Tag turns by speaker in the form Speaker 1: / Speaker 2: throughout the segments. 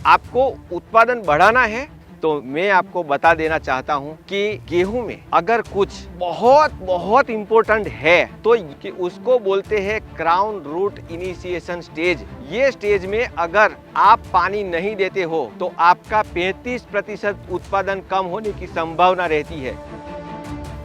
Speaker 1: आपको उत्पादन बढ़ाना है तो मैं आपको बता देना चाहता हूं कि गेहूं में अगर कुछ बहुत बहुत इंपॉर्टेंट है तो कि उसको बोलते हैं क्राउन रूट इनिशिएशन स्टेज। ये स्टेज में अगर आप पानी नहीं देते हो तो आपका 35% उत्पादन कम होने की संभावना रहती है।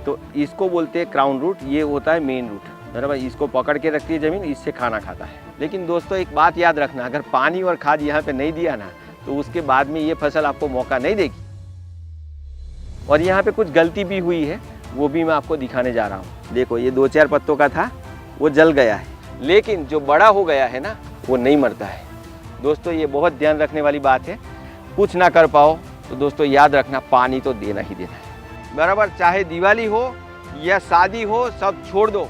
Speaker 1: तो इसको बोलते हैं क्राउन रूट। ये होता है मेन रूट, बराबर। इसको पकड़ के रखती है जमीन, इससे खाना खाता है। लेकिन दोस्तों एक बात याद रखना, अगर पानी और खाद यहाँ पे नहीं दिया ना तो उसके बाद में ये फसल आपको मौका नहीं देगी। और यहाँ पे कुछ गलती भी हुई है, वो भी मैं आपको दिखाने जा रहा हूँ। देखो ये 2-4 पत्तों का था, वो जल गया है, लेकिन जो बड़ा हो गया है ना वो नहीं मरता है। दोस्तों ये बहुत ध्यान रखने वाली बात है। कुछ ना कर पाओ तो दोस्तों याद रखना, पानी तो देना ही देना है, बराबर। चाहे दिवाली हो या शादी हो, सब छोड़ दो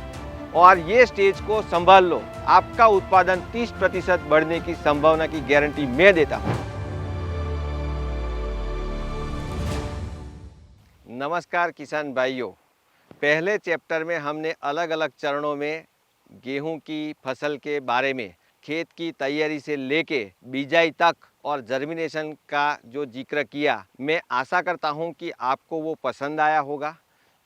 Speaker 1: और ये स्टेज को संभाल लो। आपका उत्पादन 30% बढ़ने की संभावना की गारंटी मैं देता हूँ। नमस्कार किसान भाइयों। पहले चैप्टर में हमने अलग अलग चरणों में गेहूं की फसल के बारे में, खेत की तैयारी से लेके बिजाई तक और जर्मिनेशन का जो जिक्र किया। मैं आशा करता हूं कि आपको वो पसंद आया होगा,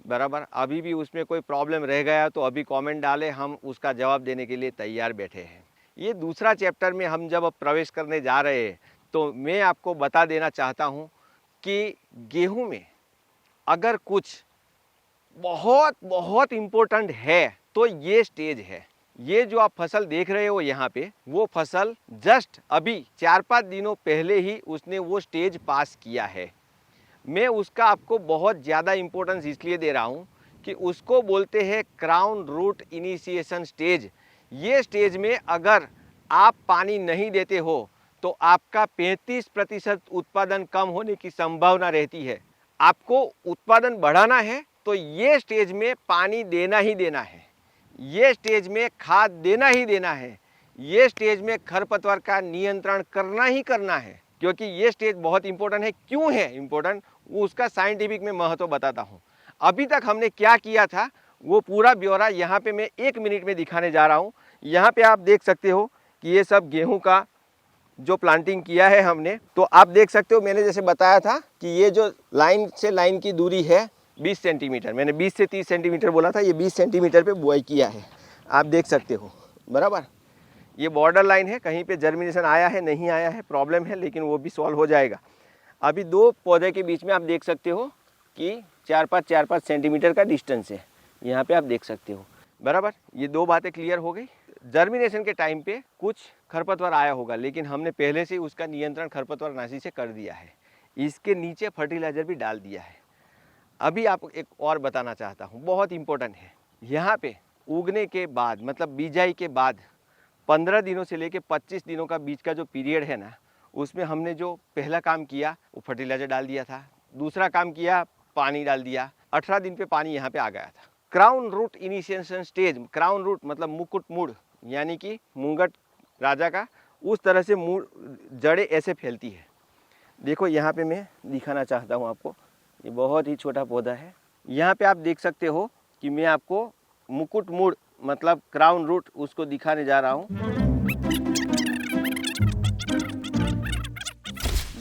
Speaker 1: बराबर। अभी भी उसमें कोई प्रॉब्लम रह गया तो अभी कमेंट डालें, हम उसका जवाब देने के लिए तैयार बैठे हैं। ये दूसरा चैप्टर में हम जब प्रवेश करने जा रहे हैं तो मैं आपको बता देना चाहता हूँ कि गेहूँ में अगर कुछ बहुत बहुत इम्पोर्टेंट है तो ये स्टेज है। ये जो आप फसल देख रहे हो यहाँ पे, वो फसल जस्ट अभी 4-5 दिनों पहले ही उसने वो स्टेज पास किया है। मैं उसका आपको बहुत ज़्यादा इम्पोर्टेंस इसलिए दे रहा हूँ कि उसको बोलते हैं क्राउन रूट इनिशिएशन स्टेज। ये स्टेज में अगर आप पानी नहीं देते हो तो आपका 35% उत्पादन कम होने की संभावना रहती है। आपको उत्पादन बढ़ाना है तो ये स्टेज में पानी देना ही देना है, ये स्टेज में खाद देना ही देना है, ये स्टेज में खरपतवार का नियंत्रण करना ही करना है। क्योंकि ये स्टेज बहुत इंपॉर्टेंट है। क्यों है इंपॉर्टेंट, वो उसका साइंटिफिक में महत्व बताता हूँ। अभी तक हमने क्या किया था वो पूरा ब्यौरा यहाँ पे मैं 1 मिनट में दिखाने जा रहा हूँ। यहाँ पे आप देख सकते हो कि ये सब गेहूँ का जो प्लांटिंग किया है हमने, तो आप देख सकते हो मैंने जैसे बताया था कि ये जो लाइन से लाइन की दूरी है 20 सेंटीमीटर, मैंने 20 से 30 सेंटीमीटर बोला था, ये 20 सेंटीमीटर पे बुआई किया है। आप देख सकते हो, बराबर। ये बॉर्डर लाइन है, कहीं पे जर्मिनेशन आया है नहीं आया है प्रॉब्लम है, लेकिन वो भी सॉल्व हो जाएगा। अभी 2 पौधे के बीच में आप देख सकते हो कि 4-5 सेंटीमीटर का डिस्टेंस है, यहाँ पे आप देख सकते हो, बराबर। ये 2 बातें क्लियर हो गई। जर्मिनेशन के टाइम पे कुछ खरपतवार आया होगा, लेकिन हमने पहले से उसका नियंत्रण खरपतवार नाशी से कर दिया है। इसके नीचे फर्टिलाइज़र भी डाल दिया है। अभी आपको एक और बताना चाहता हूँ, बहुत इम्पोर्टेंट है। यहाँ पे उगने के बाद, मतलब बिजाई के बाद 15 दिनों से लेके 25 दिनों का बीच का जो पीरियड है ना, उसमें हमने जो पहला काम किया वो फर्टिलाइज़र डाल दिया था। दूसरा काम किया, पानी डाल दिया। 18 दिन पे पानी यहाँ पे आ गया था। Crown root initiation stage, crown root मतलब मुकुट मूड, यानी कि मुंगट राजा का, उस तरह से मूड जड़ें ऐसे फैलती है। देखो यहाँ पे मैं दिखाना चाहता हूँ आपको, ये बहुत ही छोटा पौधा है। यहाँ पे आप देख सकते हो कि मैं आपको मुकुट मूड मतलब क्राउन रूट उसको दिखाने जा रहा हूँ।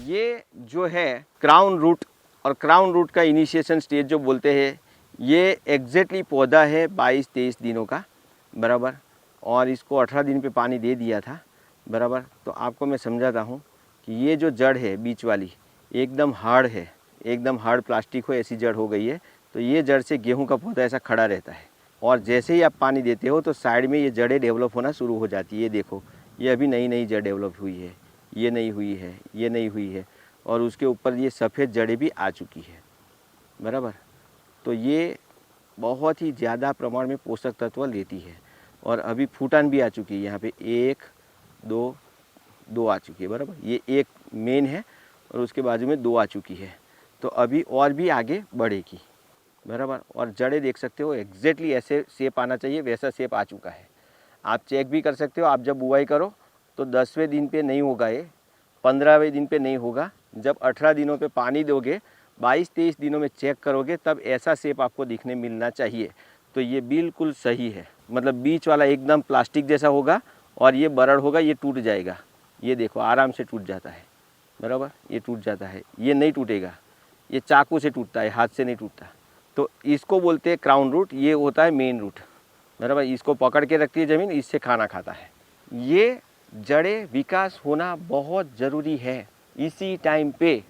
Speaker 1: ये जो है क्राउन रूट, और क्राउन रूट का इनिशिएशन स्टेज जो बोलते हैं, ये एग्जैक्टली पौधा है 22-23 दिनों का, बराबर। और इसको 18 दिन पे पानी दे दिया था, बराबर। तो आपको मैं समझाता हूँ कि ये जो जड़ है बीच वाली एकदम हार्ड है, एकदम हार्ड प्लास्टिक हो ऐसी जड़ हो गई है। तो ये जड़ से गेहूं का पौधा ऐसा खड़ा रहता है, और जैसे ही आप पानी देते हो तो साइड में ये जड़ें डेवलप होना शुरू हो जाती है। ये देखो, ये अभी नई नई जड़ डेवलप हुई है, ये नहीं हुई है, ये नहीं हुई है, और उसके ऊपर ये सफ़ेद जड़ें भी आ चुकी है, बराबर। तो ये बहुत ही ज़्यादा प्रमाण में पोषक तत्व लेती है, और अभी फूटान भी आ चुकी है। यहाँ पे 1, 2 आ चुकी है, बराबर। ये एक मेन है और उसके बाजू में 2 आ चुकी है, तो अभी और भी आगे बढ़ेगी, बराबर। और जड़ें देख सकते हो एग्जैक्टली ऐसे शेप आना चाहिए, वैसा शेप आ चुका है। आप चेक भी कर सकते हो, आप जब बुआई करो तो 10वें दिन पे नहीं होगा, ये 15वें दिन पे नहीं होगा। जब 18 दिनों पे पानी दोगे, 22-23 दिनों में चेक करोगे, तब ऐसा शेप आपको दिखने मिलना चाहिए। तो ये बिल्कुल सही है, मतलब बीच वाला एकदम प्लास्टिक जैसा होगा और ये बरड़ होगा, ये टूट जाएगा। ये देखो आराम से टूट जाता है, बराबर, ये टूट जाता है, ये नहीं टूटेगा, ये चाकू से टूटता है, हाथ से नहीं टूटता। तो इसको बोलते हैं क्राउन रूट, ये होता है मेन रूट, बराबर। इसको पकड़ के रखती है ज़मीन, इससे खाना खाता है। ये जड़ें विकास होना बहुत ज़रूरी है इसी टाइम पे,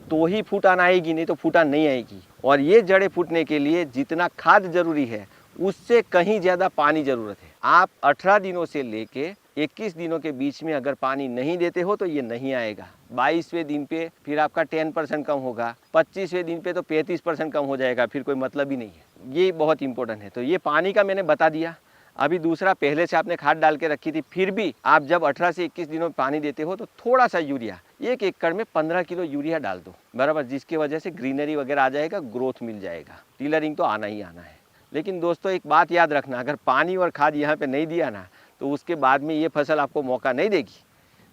Speaker 1: तो ही फूटान आएगी, नहीं तो फूटान नहीं आएगी। और ये जड़ें फूटने के लिए जितना खाद जरूरी है उससे कहीं ज़्यादा पानी ज़रूरत है। आप 18 दिनों से लेके 21 दिनों के बीच में अगर पानी नहीं देते हो तो ये नहीं आएगा। 22वें दिन पे फिर आपका 10% कम होगा, 25वें दिन पे तो 35% कम हो जाएगा, फिर कोई मतलब ही नहीं है। ये बहुत इंपॉर्टेंट है। तो ये पानी का मैंने बता दिया। अभी दूसरा, पहले से आपने खाद डाल के रखी थी, फिर भी आप जब 18 से 21 दिनों में पानी देते हो तो थोड़ा सा यूरिया, 1 एकड़ में 15 किलो यूरिया डाल दो, बराबर, जिसकी वजह से ग्रीनरी वगैरह आ जाएगा, ग्रोथ मिल जाएगा। टिलरिंग तो आना ही आना है। लेकिन दोस्तों एक बात याद रखना, अगर पानी और खाद यहाँ पे नहीं दिया ना तो उसके बाद में ये फसल आपको मौका नहीं देगी,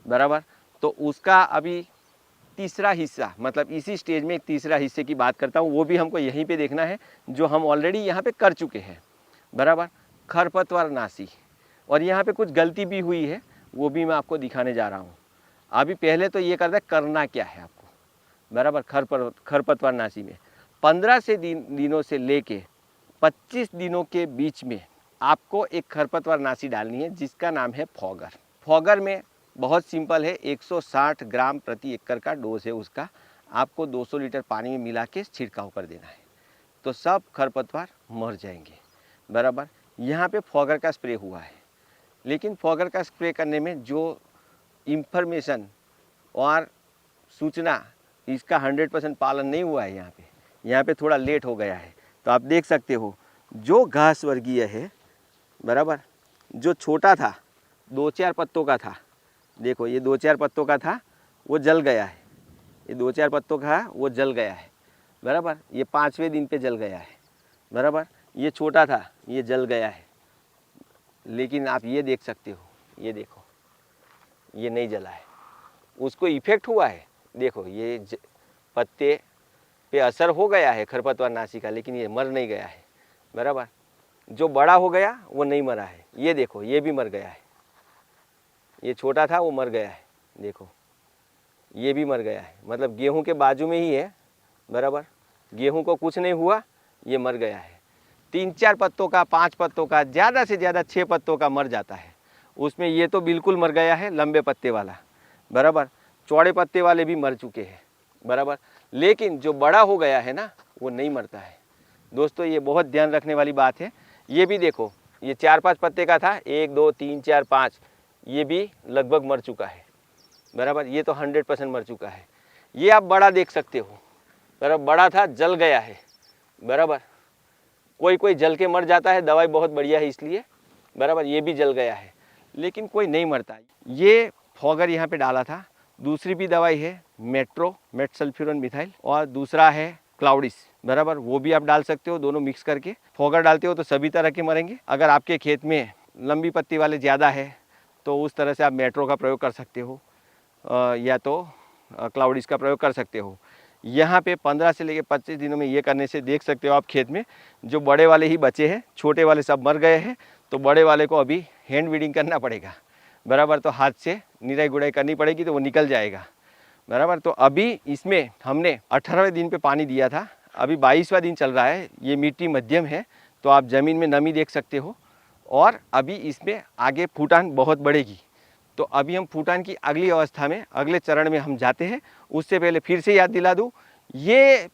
Speaker 1: बराबर। तो उसका अभी तीसरा हिस्सा, मतलब इसी स्टेज में एक तीसरा हिस्से की बात करता हूँ, वो भी हमको यहीं पे देखना है, जो हम ऑलरेडी यहाँ पे कर चुके हैं, बराबर, खरपतवार नाशी। और यहाँ पे कुछ गलती भी हुई है, वो भी मैं आपको दिखाने जा रहा हूँ। अभी पहले तो ये करना क्या है आपको, बराबर। खरपतवार नाशी में 15 से दिनों से लेके 25 दिनों के बीच में आपको एक खरपतवार नाशी डालनी है, जिसका नाम है फॉगर। फॉगर में बहुत सिंपल है, 160 ग्राम प्रति एकड़ का डोज है उसका। आपको 200 लीटर पानी में मिला के छिड़काव कर देना है, तो सब खरपतवार मर जाएंगे, बराबर। यहाँ पे फॉगर का स्प्रे हुआ है, लेकिन फॉगर का स्प्रे करने में जो इंफॉर्मेशन और सूचना, इसका 100% पालन नहीं हुआ है। यहाँ पे थोड़ा लेट हो गया है। तो आप देख सकते हो, जो घास वर्गीय है, बराबर, जो छोटा था, 2-4 पत्तों का था, देखो ये 2-4 पत्तों का था, वो जल गया है। ये 2-4 पत्तों का वो जल गया है, बराबर। ये 5वें दिन पे जल गया है, बराबर। ये छोटा था, ये जल गया है। लेकिन आप ये देख सकते हो, ये देखो, ये नहीं जला है, उसको इफेक्ट हुआ है। देखो ये पत्ते पे असर हो गया है खरपतवार नाशी का, लेकिन ये मर नहीं गया है, बराबर। जो बड़ा हो गया वो नहीं मरा है। ये देखो, ये भी मर गया है। ये छोटा था, वो मर गया है, देखो ये भी मर गया है। मतलब गेहूं के बाजू में ही है, बराबर। गेहूं को कुछ नहीं हुआ, ये मर गया है। 3-4 पत्तों का, 5 पत्तों का, ज़्यादा से ज़्यादा 6 पत्तों का मर जाता है। उसमें ये तो बिल्कुल मर गया है, लंबे पत्ते वाला, बराबर। चौड़े पत्ते वाले भी मर चुके हैं, बराबर। लेकिन जो बड़ा हो गया है ना, वो नहीं मरता है। दोस्तों ये बहुत ध्यान रखने वाली बात है। ये भी देखो, ये 4-5 पत्ते का था, 1 2 3 4 5, ये भी लगभग मर चुका है, बराबर। ये तो 100% मर चुका है। ये आप बड़ा देख सकते हो, बराबर। बड़ा था, जल गया है, बराबर। कोई जल के मर जाता है, दवाई बहुत बढ़िया है इसलिए, बराबर। ये भी जल गया है, लेकिन कोई नहीं मरता। ये फॉगर यहाँ पे डाला था। दूसरी भी दवाई है, मेटसल्फ्यूरन मिथाइल, और दूसरा है क्लाउडिस, बराबर। वो भी आप डाल सकते हो, दोनों मिक्स करके। फॉगर डालते हो तो सभी तरह के मरेंगे। अगर आपके खेत में लंबी पत्ती वाले ज़्यादा है तो उस तरह से आप मेट्रो का प्रयोग कर सकते हो, या तो क्लाउडिस का प्रयोग कर सकते हो। यहाँ पे 15 से लेकर 25 दिनों में ये करने से देख सकते हो आप खेत में जो बड़े वाले ही बचे हैं, छोटे वाले सब मर गए हैं। तो बड़े वाले को अभी हैंड वीडिंग करना पड़ेगा, बराबर। तो हाथ से निराई गुड़ाई करनी पड़ेगी, तो वो निकल जाएगा, बराबर। तो अभी इसमें हमने 18वें दिन पे पानी दिया था, अभी 22वां दिन चल रहा है। ये मिट्टी मध्यम है, तो आप ज़मीन में नमी देख सकते हो। और अभी इसमें आगे फूटान बहुत बढ़ेगी। तो अभी हम फूटान की अगली अवस्था में, अगले चरण में हम जाते हैं। उससे पहले फिर से याद दिला दूँ, ये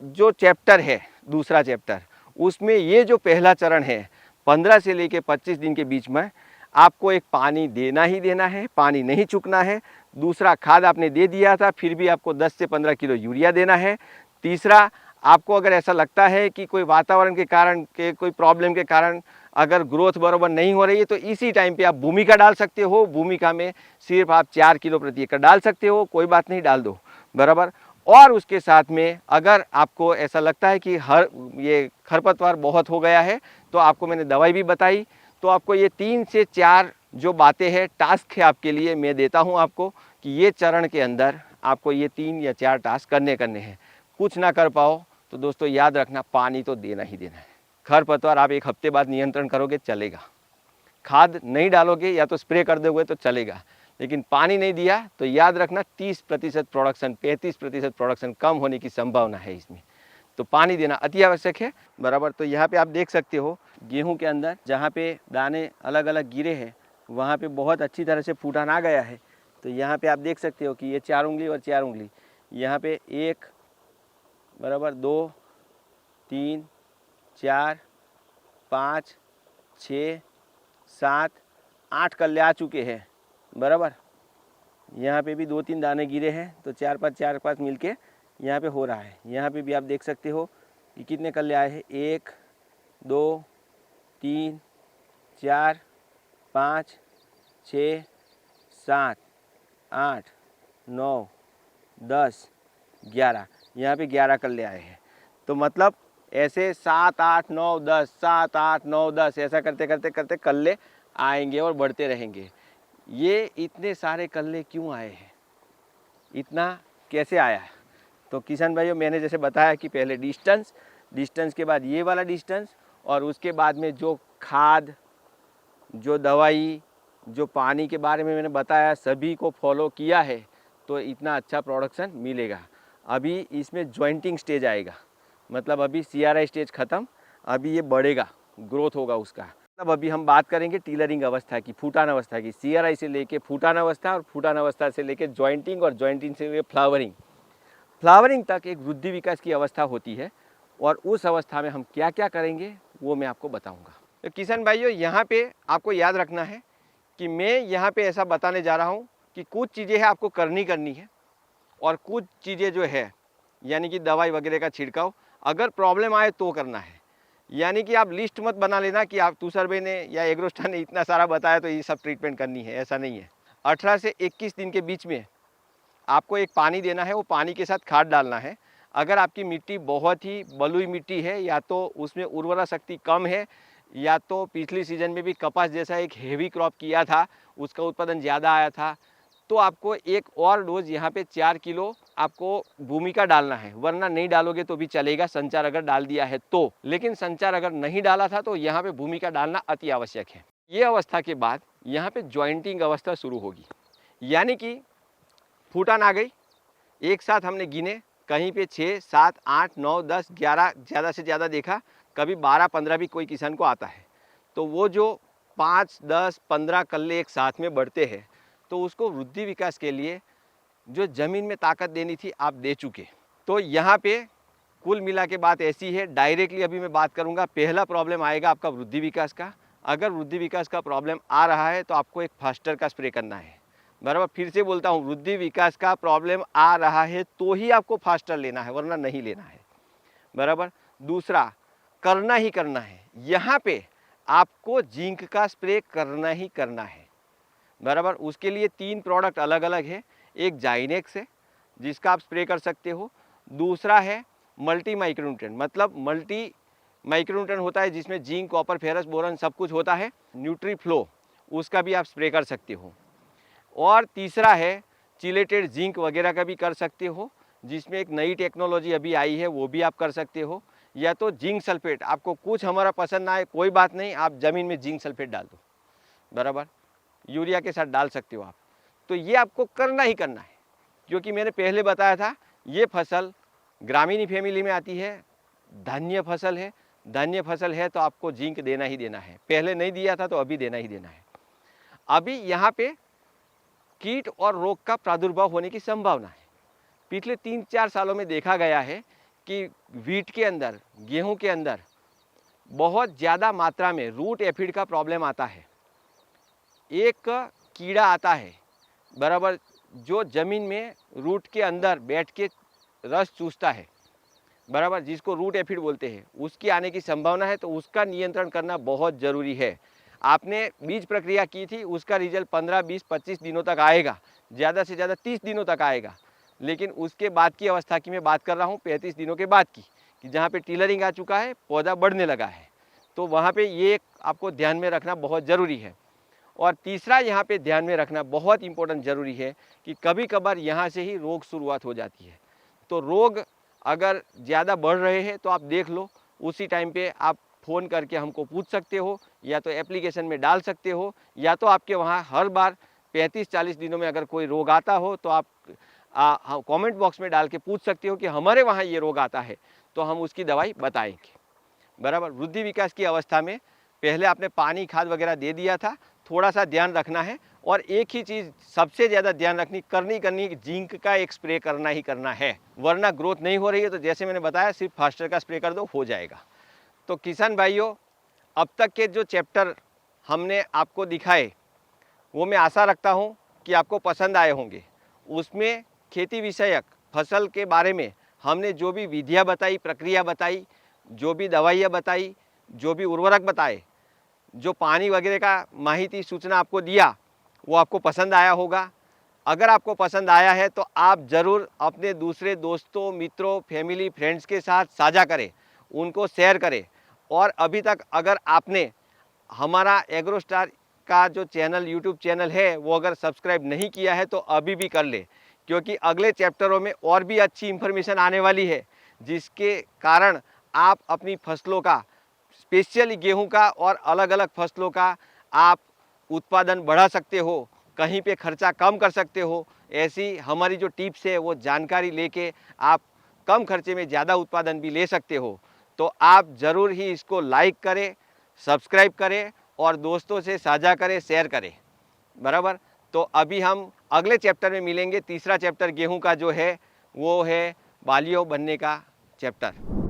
Speaker 1: जो चैप्टर है, दूसरा चैप्टर, उसमें ये जो पहला चरण है, 15 से लेकर 25 दिन के बीच में आपको एक पानी देना ही देना है, पानी नहीं चूकना है। दूसरा, खाद आपने दे दिया था, फिर भी आपको 10 से 15 किलो यूरिया देना है। तीसरा, आपको अगर ऐसा लगता है कि कोई वातावरण के कारण, के कोई प्रॉब्लम के कारण अगर ग्रोथ बराबर नहीं हो रही है, तो इसी टाइम पे आप भूमिका डाल सकते हो। भूमिका में सिर्फ आप 4 किलो प्रति एकड़ डाल सकते हो, कोई बात नहीं, डाल दो, बराबर। और उसके साथ में अगर आपको ऐसा लगता है कि ये खरपतवार बहुत हो गया है, तो आपको मैंने दवाई भी बताई। तो आपको ये 3 से 4 जो बातें हैं, टास्क है आपके लिए, मैं देता हूँ आपको कि ये चरण के अंदर आपको ये 3 या 4 टास्क करने हैं। कुछ ना कर पाओ तो दोस्तों याद रखना, पानी तो देना ही देना है। खरपतवार आप 1 हफ्ते बाद नियंत्रण करोगे, चलेगा। खाद नहीं डालोगे या तो स्प्रे कर दोगे तो चलेगा, लेकिन पानी नहीं दिया तो याद रखना 30% प्रोडक्शन, 35% प्रोडक्शन कम होने की संभावना है इसमें। तो पानी देना अति आवश्यक है, बराबर। तो यहाँ पे आप देख सकते हो गेहूं के अंदर जहाँ पे दाने अलग अलग गिरे हैं वहाँ पे बहुत अच्छी तरह से फूटान आ गया है। तो यहाँ पे आप देख सकते हो कि ये 4 उंगली और 4 उंगली, यहाँ पे 1 बराबर 2 3 4 5 6 7 8 कल्ले आ चुके हैं, बराबर। यहाँ पे भी 2-3 दाने गिरे हैं, तो 4-5 मिलके यहाँ पे हो रहा है। यहाँ पे भी आप देख सकते हो कि कितने कल्ले आए हैं, 1 2 3 4 5 6 7 8 9 10 11, यहाँ पे 11 कल्ले आए हैं। तो मतलब ऐसे 7 8 9 10 7 8 9 10 ऐसा करते करते करते कल्ले आएंगे और बढ़ते रहेंगे। ये इतने सारे कल्ले क्यों आए हैं, इतना कैसे आया है? तो किसान भाइयों, मैंने जैसे बताया कि पहले डिस्टेंस के बाद ये वाला डिस्टेंस, और उसके बाद में जो खाद, जो दवाई, जो पानी के बारे में मैंने बताया, सभी को फॉलो किया है तो इतना अच्छा प्रोडक्शन मिलेगा। अभी इसमें जॉइंटिंग स्टेज आएगा, मतलब अभी CRI स्टेज ख़त्म, अभी ये बढ़ेगा, ग्रोथ होगा उसका। मतलब अभी हम बात करेंगे टीलरिंग अवस्था की, फूटान अवस्था की। CRI से लेके फूटान अवस्था और फूटान अवस्था से लेके जॉइंटिंग और जॉइंटिंग से लेके फ्लावरिंग तक एक वृद्धि विकास की अवस्था होती है। और उस अवस्था में हम क्या क्या करेंगे वो मैं आपको बताऊंगा। तो किसान भाइयों, यहाँ पे आपको याद रखना है कि मैं यहाँ पे ऐसा बताने जा रहा हूँ कि कुछ चीज़ें हैं आपको करनी है, और कुछ चीज़ें जो है यानी कि दवाई वगैरह का छिड़काव अगर प्रॉब्लम आए तो करना है। यानी कि आप लिस्ट मत बना लेना कि आप तुषार भाई ने या एग्रोस्टार ने इतना सारा बताया तो ये सब ट्रीटमेंट करनी है, ऐसा नहीं है। 18 से 21 दिन के बीच में आपको एक पानी देना है, वो पानी के साथ खाद डालना है। अगर आपकी मिट्टी बहुत ही बलुई मिट्टी है, या तो उसमें उर्वरा शक्ति कम है, या तो पिछली सीजन में भी कपास जैसा एक हेवी क्रॉप किया था, उसका उत्पादन ज़्यादा आया था, तो आपको एक और डोज यहाँ पे 4 किलो आपको भूमि का डालना है। वरना नहीं डालोगे तो भी चलेगा, संचार अगर डाल दिया है तो। लेकिन संचार अगर नहीं डाला था तो यहाँ पे भूमि का डालना अति आवश्यक है। ये अवस्था के बाद यहाँ पे जॉइंटिंग अवस्था शुरू होगी, यानी कि फूटान आ गई, एक साथ हमने गिने, कहीं पे 6 7 8 9 10 11, ज़्यादा से ज़्यादा देखा, कभी 12 15 भी कोई किसान को आता है। तो वो जो 5 10 15 कल्ले एक साथ में बढ़ते हैं, तो उसको वृद्धि विकास के लिए जो ज़मीन में ताकत देनी थी आप दे चुके। तो यहाँ पे कुल मिला के बात ऐसी है, डायरेक्टली अभी मैं बात करूँगा। पहला प्रॉब्लम आएगा आपका वृद्धि विकास का। अगर वृद्धि विकास का प्रॉब्लम आ रहा है तो आपको एक फास्टर का स्प्रे करना है, बराबर। फिर से बोलता हूँ, वृद्धि विकास का प्रॉब्लम आ रहा है तो ही आपको फास्टर लेना है, वरना नहीं लेना है, बराबर। दूसरा, करना ही करना है, यहाँ पे आपको जिंक का स्प्रे करना ही करना है, बराबर। उसके लिए 3 प्रोडक्ट अलग अलग है। एक जाइनेक्स है जिसका आप स्प्रे कर सकते हो, दूसरा है मल्टी माइक्रोन्यूट्रिएंट, मतलब मल्टी माइक्रोन्यूट्रिएंट होता है जिसमें जिंक, कॉपर, फेरस, बोरॉन सब कुछ होता है, न्यूट्रीफ्लो, उसका भी आप स्प्रे कर सकते हो। और तीसरा है चिलेटेड जिंक वगैरह का भी कर सकते हो, जिसमें एक नई टेक्नोलॉजी अभी आई है, वो भी आप कर सकते हो। या तो जिंक सल्फेट, आपको कुछ हमारा पसंद ना आए कोई बात नहीं, आप ज़मीन में जिंक सल्फेट डाल दो, बराबर, यूरिया के साथ डाल सकते हो आप। तो ये आपको करना ही करना है, क्योंकि मैंने पहले बताया था ये फसल ग्रामीणी फैमिली में आती है, धान्य फसल है। धान्य फसल है तो आपको जिंक देना ही देना है, पहले नहीं दिया था तो अभी देना ही देना है। अभी यहाँ पे कीट और रोग का प्रादुर्भाव होने की संभावना है। पिछले 3-4 सालों में देखा गया है कि वीट के अंदर, गेहूं के अंदर बहुत ज़्यादा मात्रा में रूट एफिड का प्रॉब्लम आता है। एक कीड़ा आता है, बराबर, जो ज़मीन में रूट के अंदर बैठ के रस चूसता है, बराबर, जिसको रूट एफिड बोलते हैं, उसकी आने की संभावना है। तो उसका नियंत्रण करना बहुत ज़रूरी है। आपने बीज प्रक्रिया की थी, उसका रिजल्ट 15 20 25 दिनों तक आएगा, ज़्यादा से ज़्यादा 30 दिनों तक आएगा। लेकिन उसके बाद की अवस्था की मैं बात कर रहा हूँ, 35 दिनों के बाद की, कि जहाँ पे टीलरिंग आ चुका है, पौधा बढ़ने लगा है, तो वहाँ पे ये आपको ध्यान में रखना बहुत ज़रूरी है। और तीसरा यहाँ पे ध्यान में रखना बहुत इम्पोर्टेंट ज़रूरी है कि कभी कभार यहाँ से ही रोग शुरुआत हो जाती है। तो रोग अगर ज़्यादा बढ़ रहे हैं तो आप देख लो, उसी टाइम पे आप फ़ोन करके हमको पूछ सकते हो, या तो एप्लीकेशन में डाल सकते हो, या तो आपके वहाँ हर बार 35-40 दिनों में अगर कोई रोग आता हो तो आप कमेंट बॉक्स में डाल के पूछ सकते हो कि हमारे वहाँ ये रोग आता है, तो हम उसकी दवाई बताएंगे। बराबर। वृद्धि विकास की अवस्था में पहले आपने पानी खाद वगैरह दे दिया था, थोड़ा सा ध्यान रखना है। और एक ही चीज़ सबसे ज़्यादा ध्यान करनी जिंक का एक स्प्रे करना ही करना है, वरना ग्रोथ नहीं हो रही है तो जैसे मैंने बताया सिर्फ फास्टर का स्प्रे कर दो, हो जाएगा। तो किसान भाइयों, अब तक के जो चैप्टर हमने आपको दिखाए वो मैं आशा रखता हूँ कि आपको पसंद आए होंगे। उसमें खेती विषयक फसल के बारे में हमने जो भी विधियाँ बताई, प्रक्रिया बताई, जो भी दवाइयाँ बताई, जो भी उर्वरक बताए, जो पानी वगैरह का माहिती सूचना आपको दिया, वो आपको पसंद आया होगा। अगर आपको पसंद आया है तो आप ज़रूर अपने दूसरे दोस्तों, मित्रों, फैमिली, फ्रेंड्स के साथ साझा करें, उनको शेयर करें। और अभी तक अगर आपने हमारा एग्रोस्टार का जो चैनल, यूट्यूब चैनल है, वो अगर सब्सक्राइब नहीं किया है तो अभी भी कर ले, क्योंकि अगले चैप्टरों में और भी अच्छी इन्फॉर्मेशन आने वाली है, जिसके कारण आप अपनी फसलों का, स्पेशली गेहूं का और अलग अलग फसलों का आप उत्पादन बढ़ा सकते हो, कहीं पे खर्चा कम कर सकते हो। ऐसी हमारी जो टिप्स है वो जानकारी लेके आप कम खर्चे में ज़्यादा उत्पादन भी ले सकते हो। तो आप ज़रूर ही इसको लाइक करें, सब्सक्राइब करें और दोस्तों से साझा करें, शेयर करें। बराबर। तो अभी हम अगले चैप्टर में मिलेंगे। तीसरा चैप्टर गेहूं का जो है वो है बालियों बनने का चैप्टर।